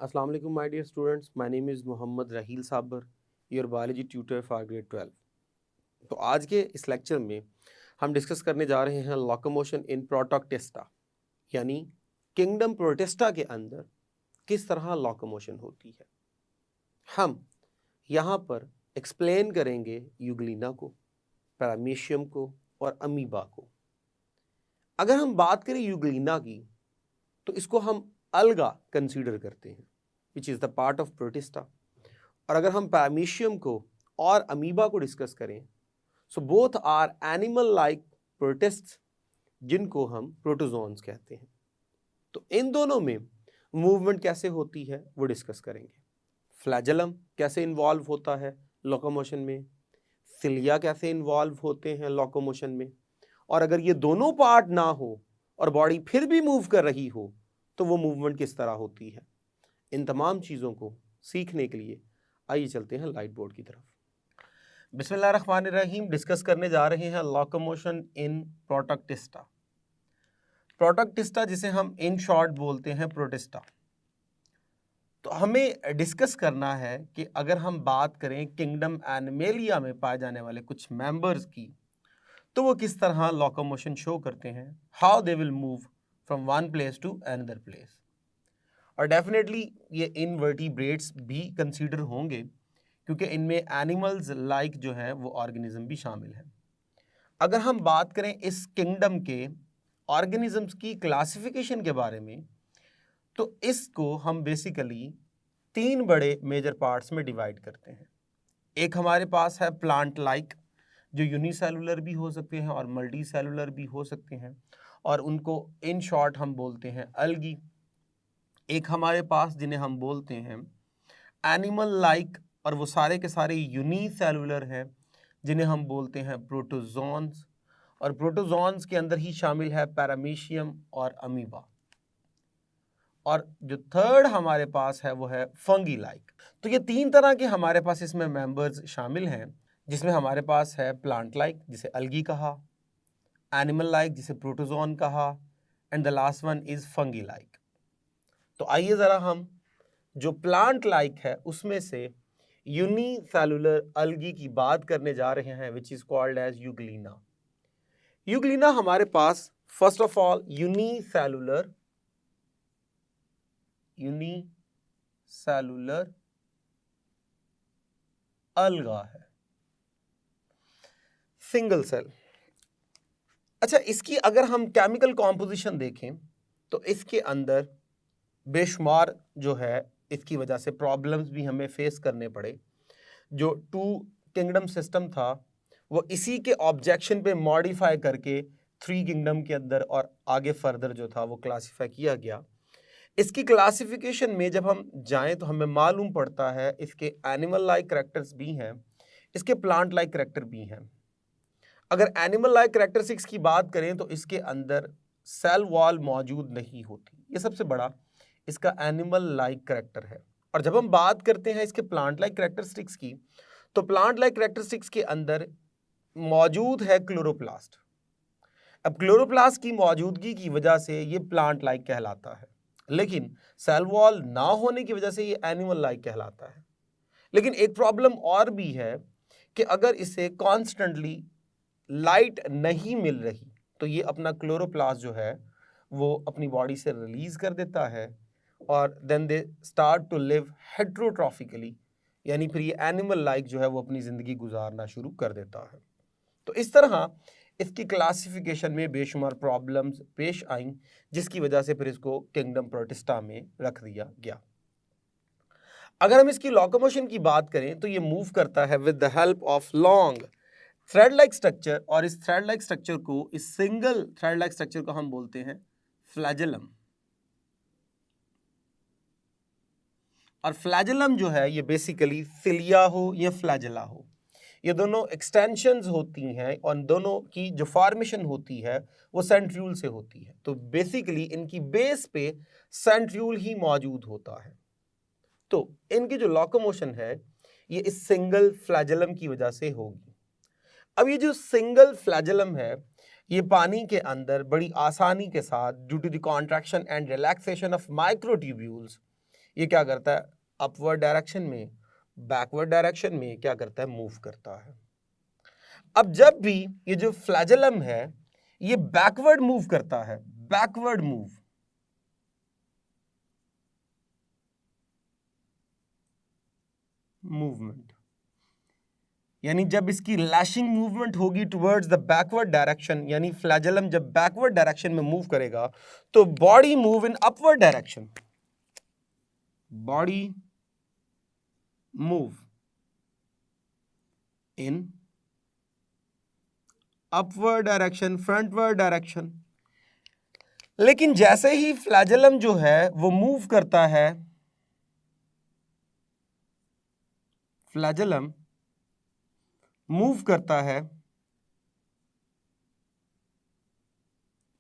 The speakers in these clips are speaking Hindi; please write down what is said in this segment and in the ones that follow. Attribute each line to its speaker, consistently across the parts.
Speaker 1: Assalamu alaikum my dear students. My name is Mohammad Raheel Sabar, your biology tutor for grade 12. तो आज के इस लेक्चर में हम डिस्कस करने जा रहे हैं लोकोमोशन इन प्रोटोक्टेस्टा, यानी किंगडम प्रोटेस्टा के अंदर किस तरह लोकोमोशन होती है। हम यहाँ पर एक्सप्लेन करेंगे यूग्लिना को, पैरामीशियम को और अमीबा को। अगर हम बात करें यूग्लिना की तो इसको हम अलगा कंसीडर करते हैं, which is the part of protista. और अगर हम पैरामीशियम को और अमीबा को डिस्कस करें, so both are animal like protists जिनको हम प्रोटोजोन्स कहते हैं। तो इन दोनों में मूवमेंट कैसे होती है वो डिस्कस करेंगे। फ्लैजेलम कैसे इन्वॉल्व होता है लोकोमोशन में, सिलिया कैसे इन्वॉल्व होते हैं लोकोमोशन में, और अगर ये दोनों पार्ट ना हो और बॉडी फिर भी मूव कर रही हो तो वो मूवमेंट किस तरह होती है। इन तमाम चीज़ों को सीखने के लिए आइए चलते हैं लाइट बोर्ड की तरफ। बिस्मिल्लाहिर्रहमानिर्रहीम डिस्कस करने जा रहे हैं लोकोमोशन इन प्रोटोक्टेस्टा। प्रोटोक्टेस्टा जिसे हम इन शॉर्ट बोलते हैं प्रोटिस्टा। तो हमें डिस्कस करना है कि अगर हम बात करें किंगडम एनिमेलिया में पाए जाने वाले कुछ मेंबर्स की, तो वो किस तरह लोकोमोशन शो करते हैं, how they will move from one place to another place. और डेफिनेटली ये इनवर्टिब्रेट्स भी कंसीडर होंगे क्योंकि इनमें एनिमल्स लाइक जो है वो ऑर्गेनिज्म भी शामिल है। अगर हम बात करें इस किंगडम के ऑर्गेनिजम्स की क्लासिफिकेशन के बारे में, तो इसको हम बेसिकली तीन बड़े मेजर पार्ट्स में डिवाइड करते हैं। एक हमारे पास है प्लांट लाइक, जो यूनिसेलुलर भी हो सकते हैं और मल्टी सेलुलर भी हो सकते हैं, और उनको इन शॉर्ट हम बोलते हैं अलगी। एक हमारे पास जिन्हें हम बोलते हैं एनिमल लाइक, और वो सारे के सारे यूनिसेलुलर हैं, जिन्हें हम बोलते हैं प्रोटोजोन्स। और प्रोटोजोन्स के अंदर ही शामिल है पैरामीशियम और अमीबा। और जो थर्ड हमारे पास है वो है फंगी लाइक। तो ये तीन तरह के हमारे पास इसमें मेंबर्स शामिल हैं, जिसमें हमारे पास है प्लांट लाइक जिसे अलगी कहा, एनिमल लाइक जिसे प्रोटोजोन कहा, and the last one is fungi like. तो आइए ज़रा हम जो प्लांट लाइक है उसमें से यूनिसेलुलर अलगी की बात करने जा रहे हैं, which is called as euglena. Euglena हमारे पास first of all unicellular alga है, सिंगल सेल। अच्छा, इसकी अगर हम केमिकल कॉम्पोजिशन देखें तो इसके अंदर बेशुमार जो है इसकी वजह से प्रॉब्लम्स भी हमें फेस करने पड़े। जो टू किंगडम सिस्टम था वो इसी के ऑब्जेक्शन पे मॉडिफाई करके थ्री किंगडम के अंदर और आगे फर्दर जो था वो क्लासीफाई किया गया। इसकी क्लासिफिकेशन में जब हम जाएं तो हमें मालूम पड़ता है इसके एनिमल लाइक करैक्टर्स भी हैं, इसके प्लांट लाइक करैक्टर भी हैं। अगर एनिमल लाइक करैक्टरिस्टिक्स की बात करें तो इसके अंदर सेल वॉल मौजूद नहीं होती, ये सबसे बड़ा इसका एनिमल लाइक करैक्टर है। और जब हम बात करते हैं इसके प्लांट लाइक करैक्टरिस्टिक्स की, तो प्लांट लाइक करैक्टरिस्टिक्स के अंदर मौजूद है क्लोरोप्लास्ट। अब क्लोरोप्लास्ट की मौजूदगी की वजह से ये प्लांट लाइक कहलाता है, लेकिन सेल वॉल ना होने की वजह से ये एनिमल लाइक कहलाता है। लेकिन एक प्रॉब्लम और भी है कि अगर इसे कॉन्स्टेंटली लाइट नहीं मिल रही तो ये अपना क्लोरोप्लास्ट जो है वो अपनी बॉडी से रिलीज कर देता है, और then they start to live heterotrophically, यानी फिर ये एनिमल लाइक जो है वो अपनी ज़िंदगी गुजारना शुरू कर देता है। तो इस तरह इसकी क्लासिफिकेशन में बेशुमार प्रॉब्लम्स पेश आईं, जिसकी वजह से फिर इसको किंगडम प्रोटिस्टा में रख दिया गया। अगर हम इसकी लोकोमोशन की बात करें तो ये मूव करता है with the help of long thread like structure, और इस थ्रेड लाइक स्ट्रक्चर को, इस सिंगल थ्रेड लाइक स्ट्रक्चर को हम बोलते हैं फ्लैजेलम। और फ्लैजेलम जो है ये बेसिकली सिलिया हो या फ्लैजेला हो, ये दोनों एक्सटेंशंस होती हैं और दोनों की जो फॉर्मेशन होती है वो सेंट्रियूल से होती है। तो बेसिकली इनकी बेस पे सेंट्रियूल ही मौजूद होता है। तो इनकी जो लोकोमोशन है ये इस सिंगल फ्लैजेलम की वजह से होगी। अब ये जो सिंगल फ्लैजेलम है ये पानी के अंदर बड़ी आसानी के साथ due to the contraction and relaxation of microtubules ये क्या करता है, अपवर्ड डायरेक्शन में, बैकवर्ड डायरेक्शन में क्या करता है, मूव करता है। अब जब भी ये जो फ्लैजेलम है ये बैकवर्ड मूव करता है, बैकवर्ड मूवमेंट, यानी जब इसकी लैशिंग मूवमेंट होगी टुवर्ड्स द बैकवर्ड डायरेक्शन, यानी फ्लैजेलम जब बैकवर्ड डायरेक्शन में मूव करेगा तो body move in upward direction, body move in upward direction, frontward direction. लेकिन जैसे ही फ्लैजेलम जो है वो मूव करता है, फ्लैजेलम मूव करता है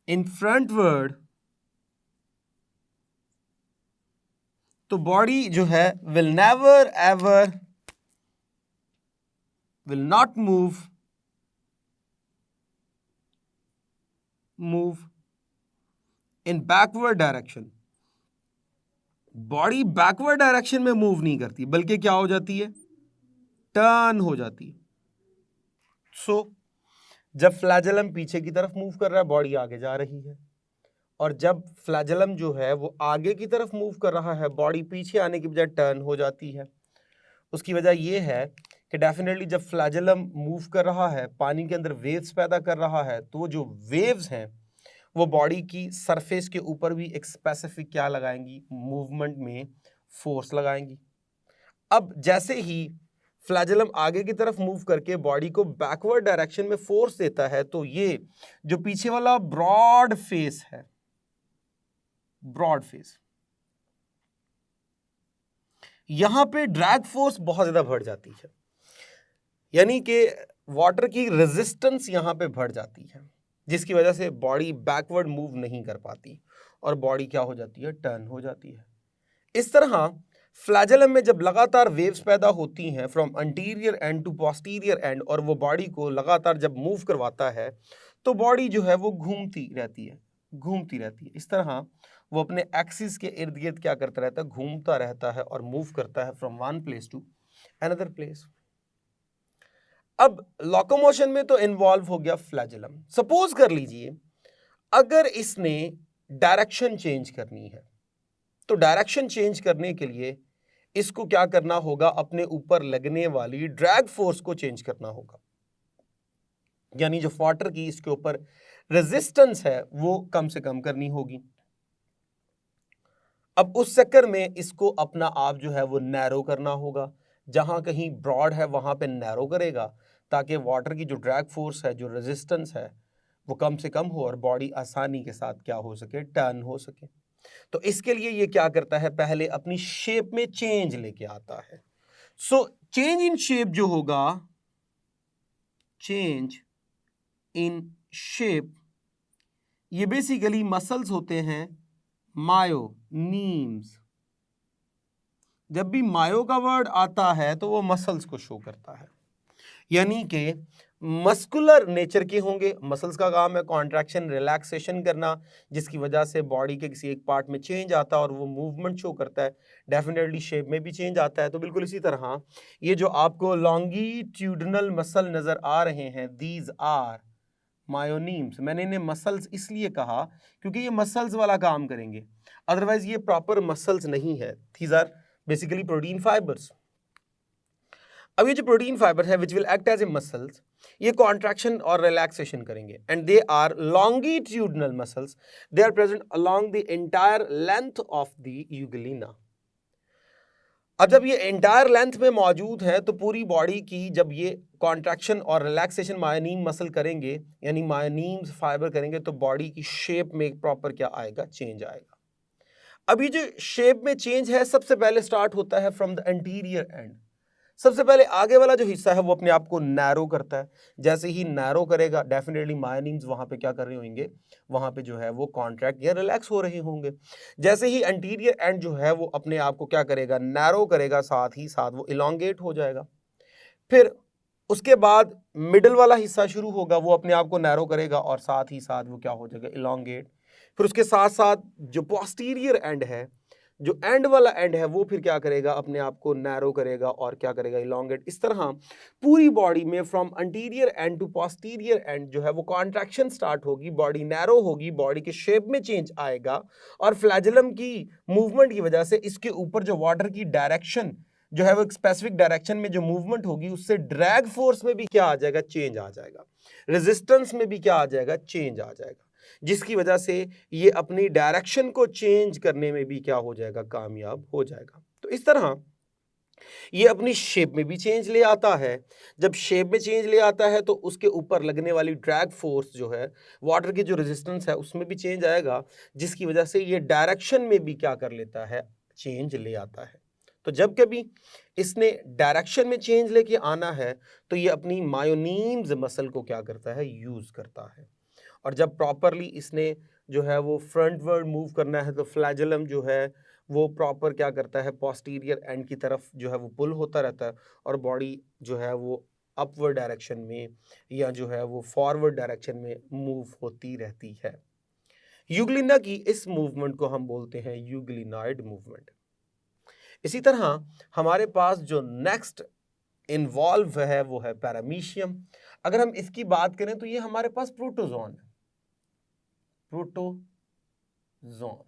Speaker 1: इन फ्रंटवर्ड, तो बॉडी जो है will never ever, will not move in backward direction. Body backward direction में मूव नहीं करती बल्कि क्या हो जाती है, टर्न हो जाती है। सो जब फ्लैजेलम पीछे की तरफ मूव कर रहा है बॉडी आगे जा रही है, और जब फ्लैजेलम जो है वो आगे की तरफ मूव कर रहा है बॉडी पीछे आने की बजाय टर्न हो जाती है। उसकी वजह यह है कि डेफिनेटली जब फ्लैजेलम मूव कर रहा है, पानी के अंदर वेव्स पैदा कर रहा है, तो जो वेव्स हैं वो बॉडी की सरफेस के ऊपर भी एक स्पेसिफिक क्या लगाएंगी, मूवमेंट में फोर्स लगाएंगी। अब जैसे ही फ्लैजेलम आगे की तरफ मूव करके बॉडी को बैकवर्ड डायरेक्शन में फोर्स देता है, तो ये जो पीछे वाला ब्रॉड फेस है, ब्रॉड फेस, यहां पे ड्रैग फोर्स बहुत ज्यादा बढ़ जाती है, यानी कि वाटर की रेजिस्टेंस यहां पे बढ़ जाती है, जिसकी वजह से बॉडी बैकवर्ड मूव नहीं कर पाती और बॉडी क्या हो जाती है, टर्न हो जाती है। इस तरह फ्लैजेलम में जब लगातार वेव्स पैदा होती हैं from anterior end to posterior end, और वो बॉडी को लगातार जब मूव करवाता है तो बॉडी जो है वो घूमती रहती है, घूमती रहती है। इस तरह वो अपने एक्सिस के इर्द गिर्द क्या करता रहता है, घूमता रहता है और मूव करता है from one place to another place. अब लोकोमोशन में तो इन्वॉल्व हो गया फ्लैजेलम। सपोज कर लीजिए अगर इसने डायरेक्शन चेंज करनी है, तो डायरेक्शन चेंज करने के लिए इसको क्या करना होगा, अपने ऊपर लगने वाली ड्रैग फोर्स को चेंज करना होगा, यानी जो वाटर की इसके ऊपर रेजिस्टेंस है वो कम से कम करनी होगी। अब उस चक्कर में इसको अपना आप जो है वो नैरो करना होगा, जहां कहीं ब्रॉड है वहां पे नैरो करेगा ताकि वाटर की जो ड्रैग फोर्स है, जो रेजिस्टेंस है, वो कम से कम हो और बॉडी आसानी के साथ क्या हो सके, टर्न हो सके। तो इसके लिए ये क्या करता है, पहले अपनी शेप में चेंज लेके आता है। सो चेंज इन शेप जो होगा, चेंज इन शेप, ये बेसिकली मसल्स होते हैं, मायोनीम्स। जब भी मायो का वर्ड आता है तो वो मसल्स को शो करता है, यानी कि मस्कुलर नेचर के होंगे। मसल्स का काम है कॉन्ट्रैक्शन, रिलैक्सेशन करना, जिसकी वजह से बॉडी के किसी एक पार्ट में चेंज आता है और वो मूवमेंट शो करता है। डेफिनेटली शेप में भी चेंज आता है। तो बिल्कुल इसी तरह ये जो आपको लॉन्गिट्यूडनल मसल नजर आ रहे हैं, दीज आर मायोनीम्स। मैंने इन्हें मसल्स इसलिए कहा क्योंकि ये मसल्स वाला काम करेंगे, अदरवाइज ये प्रॉपर मसल्स नहीं है। These are basically protein fibres. अब ये जो प्रोटीन फाइबर है which will act as a muscles, ये कॉन्ट्रैक्शन और रिलैक्सेशन करेंगे and they are longitudinal muscles. They are present along the entire length of the euglena. अब जब ये एंटायर लेंथ में मौजूद है तो पूरी बॉडी की जब ये कॉन्ट्रैक्शन और रिलैक्सेशन मायोनीम मसल करेंगे, यानी मायोनीम्स फाइबर करेंगे, तो बॉडी की शेप में एक प्रॉपर क्या आएगा, चेंज आएगा। अब ये जो शेप में चेंज है सबसे पहले स्टार्ट होता है फ्रॉम द एंटीरियर एंड। सबसे पहले आगे वाला जो हिस्सा है वो अपने आप को नैरो करता है। जैसे ही नैरो करेगा डेफिनेटली मायोनीम्स वहां पे क्या कर रहे होंगे, वहां पे जो है वो कॉन्ट्रैक्ट या रिलैक्स हो रहे होंगे। जैसे ही एंटीरियर एंड जो है वो अपने आप को क्या करेगा, नैरो करेगा, साथ ही साथ वो इलोंगेट हो जाएगा। फिर उसके बाद मिडल वाला हिस्सा शुरू होगा, वो अपने आप को नैरो करेगा और साथ ही साथ वो क्या हो जाएगा, इलोंगेट। फिर उसके साथ साथ जो पोस्टीरियर एंड है, जो एंड वाला एंड है वो फिर क्या करेगा, अपने आप को नैरो करेगा और क्या करेगा, इलोंगेट। इस तरह पूरी बॉडी में from anterior end to posterior end जो है वो कॉन्ट्रैक्शन स्टार्ट होगी, बॉडी नैरो होगी, बॉडी के शेप में चेंज आएगा और फ्लैजेलम की मूवमेंट की वजह से इसके ऊपर जो वाटर की डायरेक्शन जो है वो एक स्पेसिफिक डायरेक्शन में जो मूवमेंट होगी उससे ड्रैग फोर्स में भी क्या आ जाएगा, चेंज आ जाएगा, रेजिस्टेंस में भी क्या आ जाएगा, चेंज आ जाएगा, जिसकी वजह से ये अपनी डायरेक्शन को चेंज करने में भी क्या हो जाएगा, कामयाब हो जाएगा। तो इस तरह ये अपनी शेप में भी चेंज ले आता है। जब शेप में चेंज ले आता है तो उसके ऊपर लगने वाली ड्रैग फोर्स जो है, वाटर की जो रेजिस्टेंस है उसमें भी चेंज आएगा, जिसकी वजह से ये डायरेक्शन में भी क्या कर लेता है, चेंज ले आता है। तो जब कभी इसने डायरेक्शन में चेंज लेके आना है तो ये अपनी मायोनीम्स मसल को क्या करता है, यूज करता है। और जब प्रॉपरली इसने जो है वो फ्रंटवर्ड मूव करना है तो फ्लैजेलम जो है वो प्रॉपर क्या करता है, पोस्टीरियर एंड की तरफ जो है वो पुल होता रहता है और बॉडी जो है वो अपवर्ड डायरेक्शन में या जो है वो फॉरवर्ड डायरेक्शन में मूव होती रहती है। यूग्लिना की इस मूवमेंट को हम बोलते हैं यूग्लिनॉइड मूवमेंट। इसी तरह हमारे पास जो नेक्स्ट इन्वॉल्व है वो है पैरामीशियम। अगर हम इसकी बात करें तो ये हमारे पास प्रोटोजोन है, प्रोटोजोन।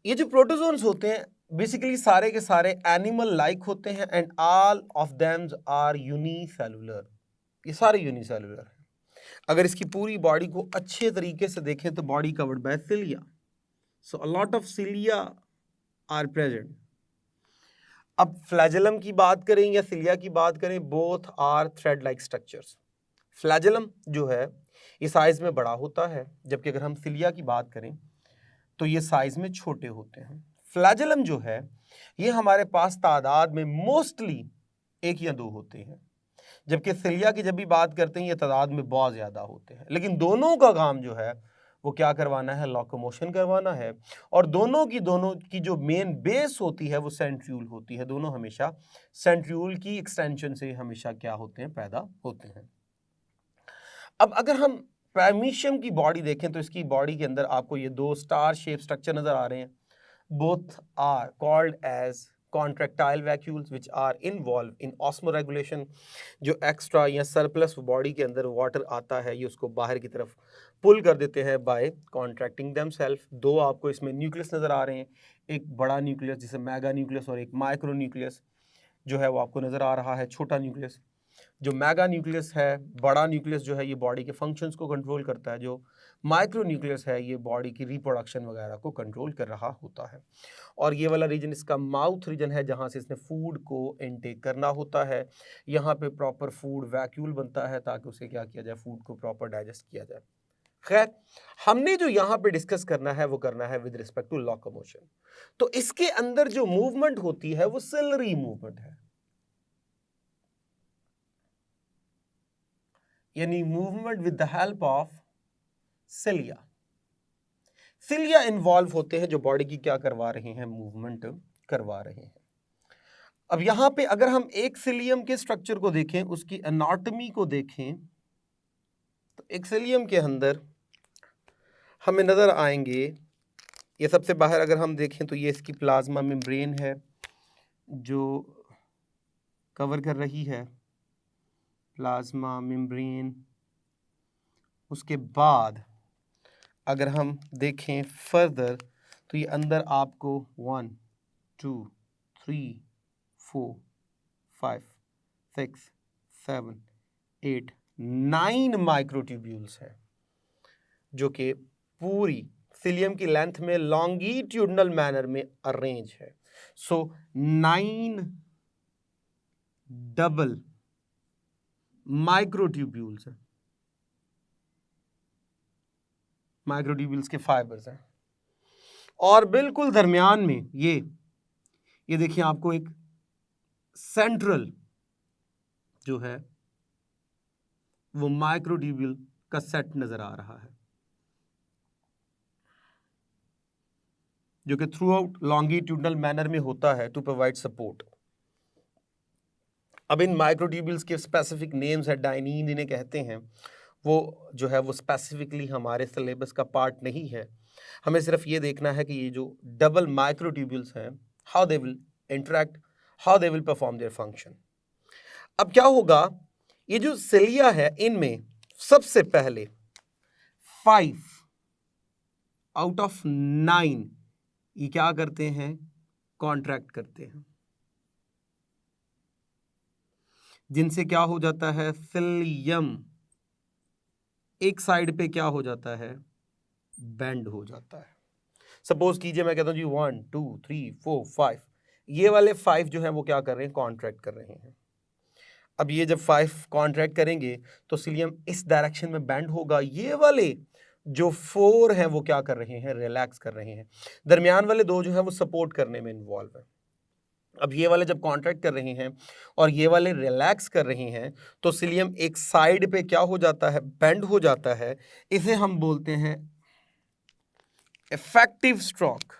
Speaker 1: ये जो प्रोटोजोन्स होते हैं बेसिकली सारे के सारे एनिमल लाइक होते हैं and all of them are unicellular. ये सारे यूनिसेलुलर हैं। अगर इसकी पूरी बॉडी को अच्छे तरीके से देखें तो body covered by cilia, so a lot of cilia are present. अब फ्लैजेलम की बात करें या सिलिया की बात करें, both are thread like structures. Flagellum जो है ये साइज में बड़ा होता है, जबकि अगर हम सिलिया की बात करें तो ये साइज में छोटे होते हैं। फ्लैजेलम जो है ये हमारे पास तादाद में मोस्टली 1 या 2 होते हैं, जबकि सिलिया की जब भी बात करते हैं ये तादाद में बहुत ज्यादा होते हैं। लेकिन दोनों का काम जो है वो क्या करवाना है, लोकोमोशन करवाना है। और दोनों की जो मेन बेस होती है वो सेंट्रियूल होती है। दोनों हमेशा सेंट्रियूल की एक्सटेंशन से हमेशा क्या होते हैं, पैदा होते हैं। अब अगर हम पैरामीशियम की बॉडी देखें तो इसकी बॉडी के अंदर आपको ये 2 स्टार शेप स्ट्रक्चर नजर आ रहे हैं। Both are called as contractile vacuoles which are involve in osmoregulation. जो एक्स्ट्रा या सरप्लस बॉडी के अंदर वाटर आता है ये उसको बाहर की तरफ पुल कर देते हैं बाय कॉन्ट्रैक्टिंग देमसेल्फ। 2 आपको इसमें न्यूक्लियस नजर आ रहे हैं, एक बड़ा न्यूक्लियस जिसे मेगा न्यूक्लियस और एक माइक्रो न्यूक्लियस जो है वो आपको नजर आ रहा है, छोटा न्यूक्लियस। जो मेगा न्यूक्लियस है, बड़ा न्यूक्लियस जो है ये बॉडी के फंक्शंस को कंट्रोल करता है। जो माइक्रो न्यूक्लियस है ये बॉडी की रिप्रोडक्शन वगैरह को कंट्रोल कर रहा होता है। और ये वाला रीजन इसका माउथ रीजन है, जहाँ से इसने फूड को इनटेक करना होता है। यहाँ पे प्रॉपर फूड वैक्यूल बनता है ताकि उसे क्या किया जाए, फूड को प्रॉपर डाइजेस्ट किया जाए। खैर, हमने जो यहाँ पे डिस्कस करना है वो करना है विद रिस्पेक्ट टू लोकोमोशन। तो इसके अंदर जो मूवमेंट होती है वो सिलरी मूवमेंट है, यानी movement with the help of cilia. Cilia involve होते हैं जो बॉडी की क्या करवा रहे हैं, मूवमेंट करवा रहे हैं। अब यहां पे अगर हम एक सिलियम के स्ट्रक्चर को देखें, उसकी एनाटॉमी को देखें, तो एक सिलियम के अंदर हमें नजर आएंगे, ये सबसे बाहर अगर हम देखें तो ये इसकी प्लाज्मा मेम्ब्रेन है जो कवर कर रही है, प्लाज्मा मेम्ब्रेन। उसके बाद अगर हम देखें फर्दर तो ये अंदर आपको 1 2 3 4 5 6 7 8 9 माइक्रोट्यूब्यूल्स हैं जो कि पूरी सिलियम की लेंथ में लॉन्गिट्यूडनल मैनर में अरेंज है। सो 9 डबल माइक्रोट्यूब्यूल्स हैं, माइक्रोट्यूब्यूल्स के फाइबर्स हैं। और बिल्कुल दरमियान में ये देखिए आपको एक सेंट्रल जो है वो माइक्रोट्यूब्यूल का सेट नजर आ रहा है जो कि थ्रू आउट लॉन्गिट्यूडनल मैनर में होता है टू प्रोवाइड सपोर्ट। अब इन माइक्रोट्यूब्यूल्स के स्पेसिफिक नेम्स है, डायनीन इन्हें कहते हैं। वो जो है वो स्पेसिफिकली हमारे सिलेबस का पार्ट नहीं है, हमें सिर्फ ये देखना है कि ये जो डबल माइक्रोट्यूब्यूल्स हैं, how they will interact, how they will perform their function. अब क्या होगा, ये जो सिलिया है इनमें सबसे पहले 5 आउट ऑफ 9 ये क्या करते हैं, कॉन्ट्रैक्ट करते हैं, जिनसे क्या हो जाता है, सिलियम एक साइड पे क्या हो जाता है, बेंड हो जाता है। सपोज कीजिए मैं कहता हूं जी 1 2 3 4 5, ये वाले 5 जो है वो क्या कर रहे हैं, कॉन्ट्रैक्ट कर रहे हैं। अब ये जब 5 कॉन्ट्रैक्ट करेंगे तो सिलियम इस डायरेक्शन में बेंड होगा, ये वाले जो 4 हैं वो क्या कर रहे हैं, रिलैक्स कर रहे हैं, दरमियान वाले 2 जो है वो सपोर्ट करने में इन्वॉल्व है। अब ये वाले जब कॉन्ट्रैक्ट कर रहे हैं और ये वाले रिलैक्स कर रहे हैं तो सिलियम एक साइड पे क्या हो जाता है, बेंड हो जाता है। इसे हम बोलते हैं effective stroke,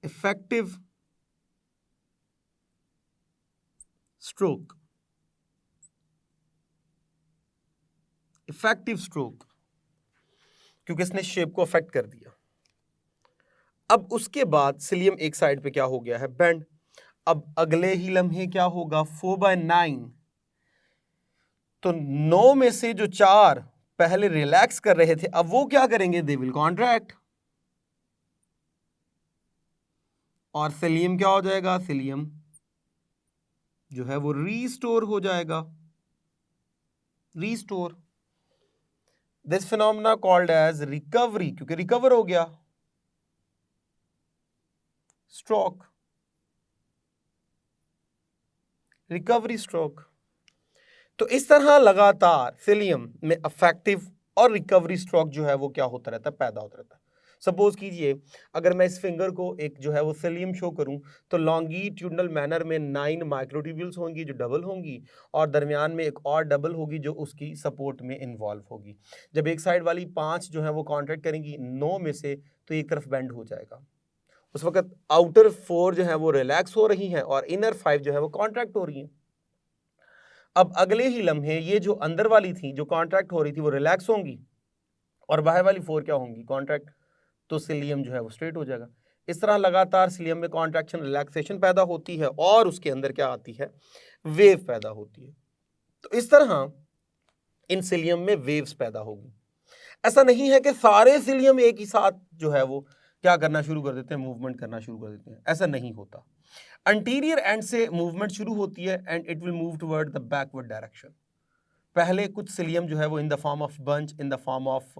Speaker 1: effective stroke, effective stroke, क्योंकि इसने शेप को अफेक्ट कर दिया। अब उसके बाद सिलियम एक साइड पे क्या हो गया है, बेंड। अब अगले ही लम्हे क्या होगा, 4/9, तो 9 में से जो 4 पहले रिलैक्स कर रहे थे अब वो क्या करेंगे, दे विल कॉन्ट्रैक्ट, और सिलियम क्या हो जाएगा, सिलियम जो है वो रीस्टोर हो जाएगा, restore. This phenomena called as recovery, क्योंकि रिकवर हो गया, स्ट्रोक, रिकवरी स्ट्रोक। तो इस तरह लगातार सिलियम में अफेक्टिव और रिकवरी स्ट्रोक जो है वो क्या होता रहता है, पैदा होता रहता है। सपोज कीजिए अगर मैं इस फिंगर को एक जो है वो सिलियम शो करूं तो लॉन्गिट्यूडनल मैनर में 9 माइक्रोट्यूब्यूल्स होंगी जो डबल होंगी, और दरमियान में एक और डबल होगी जो उसकी सपोर्ट में इन्वॉल्व होगी। जब एक साइड वाली 5 जो है वो कॉन्ट्रैक्ट करेंगी 9 में से, तो एक तरफ बेंड हो जाएगा। उस वक्त आउटर 4 जो है वो रिलैक्स हो रही हैं और इनर 5 जो है वो कॉन्ट्रैक्ट हो रही हैं। अब अगले ही लम्हे ये जो अंदर वाली थी जो कॉन्ट्रैक्ट हो रही थी वो रिलैक्स होंगी और बाहर वाली 4 क्या होंगी, कॉन्ट्रैक्ट, तो सिलियम जो है वो स्ट्रेट हो जाएगा। इस तरह लगातार सिलियम में कॉन्ट्रैक्शन रिलैक्सेशन पैदा होती है और उसके अंदर क्या आती है, वेव पैदा होती है। तो इस तरह इन सिलियम में वेव्स पैदा होगी। ऐसा नहीं है कि सारे सिलियम एक ही साथ जो है वो क्या करना शुरू कर देते हैं, मूवमेंट करना शुरू कर देते हैं, ऐसा नहीं होता। अंटीरियर एंड से मूवमेंट शुरू होती है and it will move toward the backward direction. पहले कुछ सिलियम जो है वो in the form of bunch, in the form of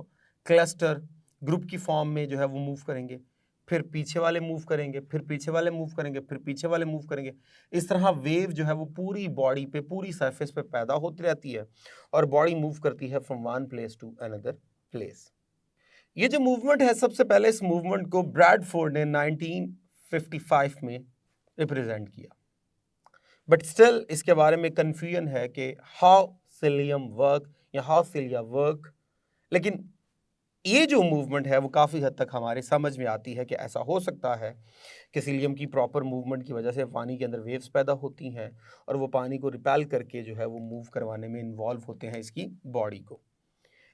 Speaker 1: cluster, group की फॉर्म में जो है वो मूव करेंगे, फिर पीछे वाले मूव करेंगे, फिर पीछे वाले मूव करेंगे, फिर पीछे वाले मूव करेंगे। इस तरह वेव जो है वो पूरी बॉडी पे, पूरी सरफेस पे पैदा होती रहती है और बॉडी मूव करती है from one place to another place. ये जो मूवमेंट है, सबसे पहले इस मूवमेंट को ब्रैडफोर्ड ने 1955 में रिप्रेजेंट किया, बट स्टिल इसके बारे में कंफ्यूजन है कि हाउ सिलियम वर्क या हाउ सिलिया वर्क। लेकिन ये जो मूवमेंट है वो काफ़ी हद तक हमारे समझ में आती है कि ऐसा हो सकता है कि सिलियम की प्रॉपर मूवमेंट की वजह से पानी के अंदर वेव्स पैदा होती हैं और वो पानी को रिपेल करके जो है वो मूव करवाने में इन्वॉल्व होते हैं इसकी बॉडी को।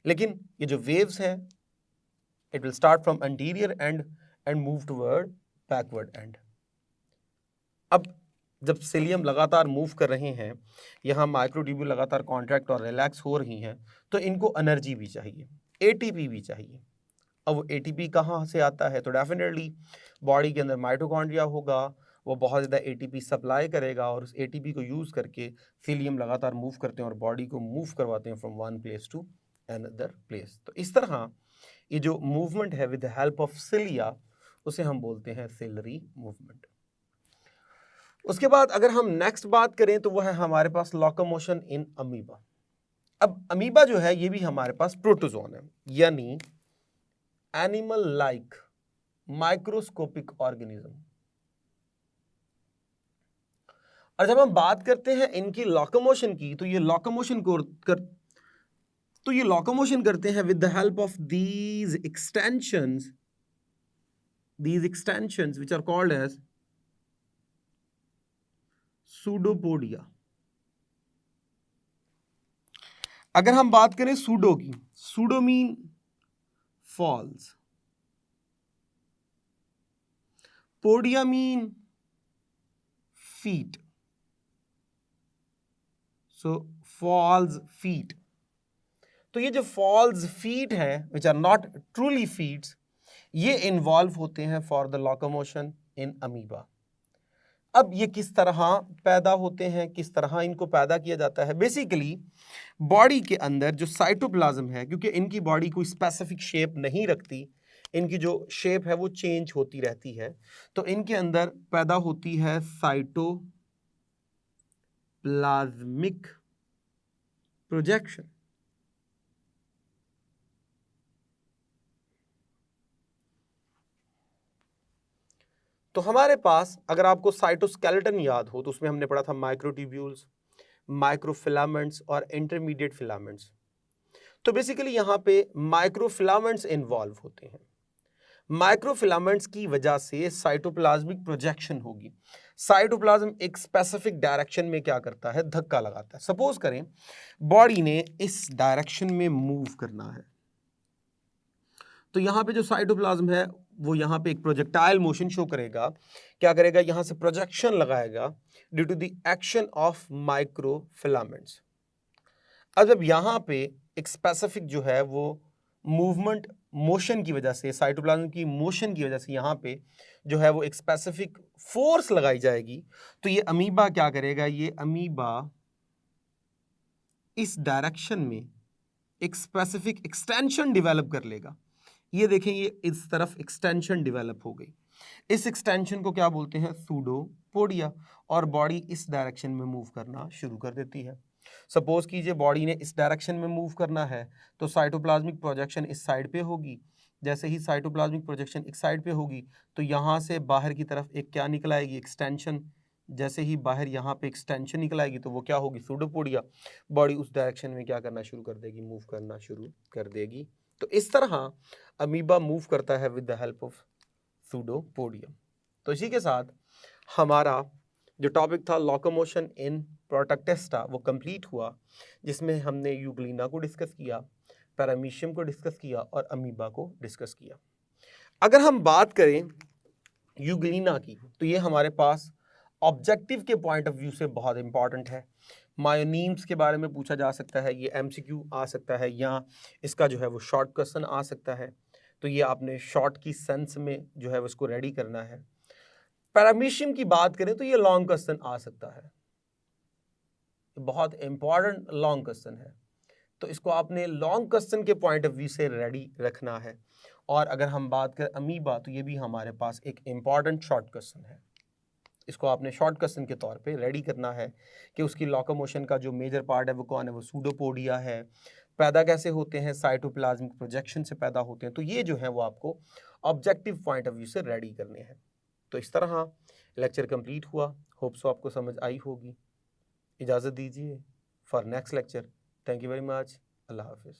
Speaker 1: लेकिन ये जो वेव्स हैं, it will start from anterior end move toward backward end. अब जब सिलियम लगातार मूव कर रहे हैं, यहाँ माइक्रोट्यूब्यूल लगातार कॉन्ट्रैक्ट और रिलैक्स हो रही हैं, तो इनको एनर्जी भी चाहिए, एटीपी भी चाहिए। अब वो एटीपी कहाँ से आता है, तो डेफिनेटली बॉडी के अंदर माइटोकॉन्ड्रिया होगा, वो बहुत ज़्यादा एटीपी सप्लाई करेगा और उस एटीपी को यूज़ करके सिलियम लगातार मूव करते हैं और बॉडी को मूव करवाते हैं from one place to another place. तो इस तरह ये जो मूवमेंट है with the help of cilia, उसे हम बोलते हैं सिलरी मूवमेंट। उसके बाद अगर हम नेक्स्ट बात करें तो वह है हमारे पास लोकोमोशन इन अमीबा। अब अमीबा जो है ये भी हमारे पास प्रोटोजोन है, यानी एनिमल लाइक माइक्रोस्कोपिक ऑर्गेनिज्म। और जब हम बात करते हैं इनकी लोकोमोशन की, तो ये लोकोमोशन करते हैं with the help of these extensions which are called as pseudopodia. अगर हम बात करें सूडो की, pseudo mean falls. Podia mean feet. So falls feet. तो ये जो falls feet हैं which are not truly feet, ये इन्वॉल्व होते हैं for the locomotion in amoeba. अब ये किस तरह पैदा होते हैं, किस तरह इनको पैदा किया जाता है? बेसिकली बॉडी के अंदर जो साइटोप्लाज्म है, क्योंकि इनकी बॉडी कोई स्पेसिफिक शेप नहीं रखती, इनकी जो शेप है वो चेंज होती रहती है, तो इनके अंदर पैदा होती है साइटोप्लाज्मिक प्रोजेक्शन. तो हमारे पास अगर आपको साइटोस्केलेटन याद हो तो उसमें हमने पढ़ा था माइक्रोट्यूब्यूल्स, माइक्रोफिलामेंट्स और इंटरमीडिएट फिलामेंट्स. तो बेसिकली यहाँ पे माइक्रोफिलामेंट्स इन्वॉल्व होते हैं. माइक्रोफिलामेंट्स की वजह से साइटोप्लाज्मिक प्रोजेक्शन होगी. साइटोप्लाज्म एक स्पेसिफिक डायरेक्शन में क्या करता है, धक्का लगाता है. सपोज करें बॉडी ने इस डायरेक्शन में मूव करना है, तो यहाँ पे जो साइटोप्लाज्म है वो यहाँ पे एक प्रोजेक्टाइल मोशन शो करेगा. क्या करेगा, यहाँ से प्रोजेक्शन लगाएगा due to the action of microfilaments. अब जब यहाँ पे एक स्पेसिफिक जो है वो मूवमेंट मोशन की वजह से, साइटोप्लाज्म की मोशन की वजह से यहाँ पे जो है वो एक स्पेसिफिक फोर्स लगाई जाएगी, तो ये अमीबा क्या करेगा, ये अमीबा इस डायरेक्शन में एक स्पेसिफिक एक्सटेंशन डेवलप कर लेगा. ये देखें, ये इस तरफ एक्सटेंशन डेवलप हो गई. इस एक्सटेंशन को क्या बोलते हैं, सूडोपोडिया. और बॉडी इस डायरेक्शन में मूव करना शुरू कर देती है. सपोज कीजिए बॉडी ने इस डायरेक्शन में मूव करना है, तो साइटोप्लाज्मिक प्रोजेक्शन इस साइड पे होगी. जैसे ही साइटोप्लाज्मिक प्रोजेक्शन एक साइड पे होगी, तो यहाँ से बाहर की तरफ एक क्या निकल आएगी, एक्सटेंशन. जैसे ही बाहर यहाँ पे एक्सटेंशन निकल आएगी तो वो क्या होगी, सूडोपोडिया. बॉडी उस डायरेक्शन में क्या करना शुरू कर देगी, मूव करना शुरू कर देगी. तो इस तरह अमीबा मूव करता है with the help of pseudopodium. तो इसी के साथ हमारा जो टॉपिक था लोकोमोशन इन प्रोटोक्टेस्टा वो कंप्लीट हुआ, जिसमें हमने यूग्लिना को डिस्कस किया, पैरामीशियम को डिस्कस किया और अमीबा को डिस्कस किया. अगर हम बात करें यूग्लिना की, तो ये हमारे पास ऑब्जेक्टिव के पॉइंट ऑफ व्यू से बहुत इंपॉर्टेंट है. मायोनीम्स के बारे में पूछा जा सकता है, ये एमसीक्यू आ सकता है, या इसका जो है वो शॉर्ट क्वेश्चन आ सकता है. तो ये आपने शॉर्ट की सेंस में जो है उसको रेडी करना है. पैरामीशियम की बात करें तो ये लॉन्ग क्वेश्चन आ सकता है, बहुत इंपॉर्टेंट लॉन्ग क्वेश्चन है, तो इसको आपने लॉन्ग क्वेश्चन के पॉइंट ऑफ व्यू से रेडी रखना है. और अगर हम बात करें अमीबा, तो ये भी हमारे पास एक इंपॉर्टेंट शॉर्ट क्वेश्चन है, इसको आपने शॉर्ट क्वेश्चन के तौर पे रेडी करना है कि उसकी लोकोमोशन का जो मेजर पार्ट है वो कौन है, वो सूडोपोडिया है. पैदा कैसे होते हैं, साइटोप्लाज्मिक प्रोजेक्शन से पैदा होते हैं. तो ये जो है वो आपको ऑब्जेक्टिव पॉइंट ऑफ व्यू से रेडी करने हैं. तो इस तरह लेक्चर कंप्लीट हुआ. होप सो आपको समझ आई होगी. इजाज़त दीजिए for next lecture. Thank you very much. Allah हाफिज़.